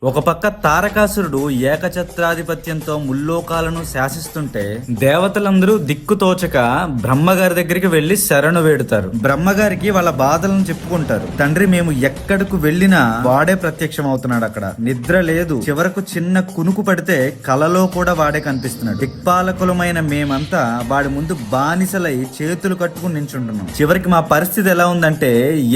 ఒక పక్క తారకాసురుడు ఏకఛత్రాధిపత్యంతో ముల్లోకాలను శాసిస్తుంటే దేవతలందరూ దిక్కుతోచక బ్రహ్మగారి దగ్గరికి వెళ్లి శరణు వేడుతారు. బ్రహ్మగారికి వాళ్ళ బాధలను చెప్పుకుంటారు. తండ్రి, మేము ఎక్కడకు వెళ్ళినా వాడే ప్రత్యక్షం అవుతున్నాడు. అక్కడ నిద్ర లేదు. చివరకు చిన్న కునుకు పడితే కలలో కూడా వాడే కనిపిస్తున్నాడు. దిక్పాలకులమైన మేమంతా వాడి ముందు బానిసలై చేతులు కట్టుకుని నించుంటున్నాం. చివరికి మా పరిస్థితి ఎలా ఉందంటే,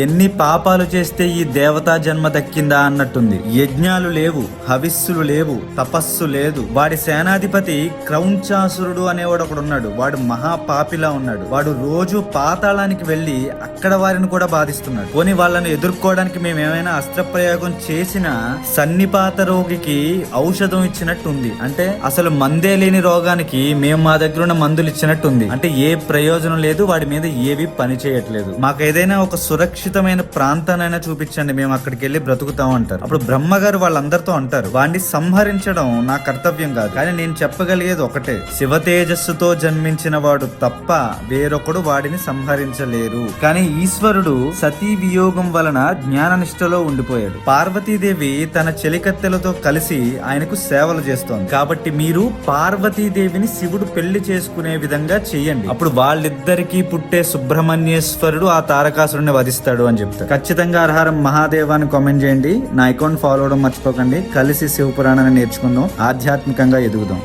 ఎన్ని పాపాలు చేస్తే ఈ దేవతా జన్మ దక్కిందా అన్నట్టుంది. యజ్ఞాలు లేవు, హవిస్సులు లేవు, తపస్సు లేదు. వాడి సేనాధిపతి క్రౌంచాసురుడు అనేవాడు ఒకడు ఉన్నాడు. వాడు మహాపాపిలా ఉన్నాడు. వాడు రోజు పాతాళానికి వెళ్లి అక్కడ వారిని కూడా బాధిస్తున్నాడు. పోనీ వాళ్ళని ఎదుర్కోవడానికి మేము ఏమైనా అస్త్రప్రయోగం చేసినా సన్నిపాత రోగికి ఔషధం ఇచ్చినట్టుంది. అంటే అసలు మందే లేని రోగానికి మేము మా దగ్గర ఉన్న మందులు ఇచ్చినట్టుంది. అంటే ఏ ప్రయోజనం లేదు, వాడి మీద ఏవి పని చేయట్లేదు. మాకు ఏదైనా ఒక సురక్షితమైన ప్రాంతానైనా చూపించండి, మేము అక్కడికి వెళ్ళి బ్రతుకుతాం అంటారు. అప్పుడు బ్రహ్మగారు వాళ్ళందరితో అంటారు, వాడిని సంహరించడం నా కర్తవ్యం కాదు, కానీ నేను చెప్పగలిగేది ఒకటే, శివ తేజస్సుతో జన్మించిన వాడు తప్ప వేరొకడు వాడిని సంహరించలేరు. కానీ ఈశ్వరుడు సతీ వియోగం వలన జ్ఞాననిష్టలో ఉండిపోయాడు. పార్వతీదేవి తన చెలికత్తెలతో కలిసి ఆయనకు సేవలు చేస్తోంది. కాబట్టి మీరు పార్వతీదేవిని శివుడు పెళ్లి చేసుకునే విధంగా చెయ్యండి. అప్పుడు వాళ్ళిద్దరికీ పుట్టే సుబ్రహ్మణ్యేశ్వరుడు ఆ తారకాసురుడిని వధిస్తాడు అని చెప్తారు. ఖచ్చితంగా అర్హరం మహాదేవాన్ని కామెంట్ చేయండి. నా అకౌంట్ ఫాలో అవడం మర్చిపోకండి. కలిసి శివపురాణాన్ని నేర్చుకుందాం, ఆధ్యాత్మికంగా ఎదుగుదాం.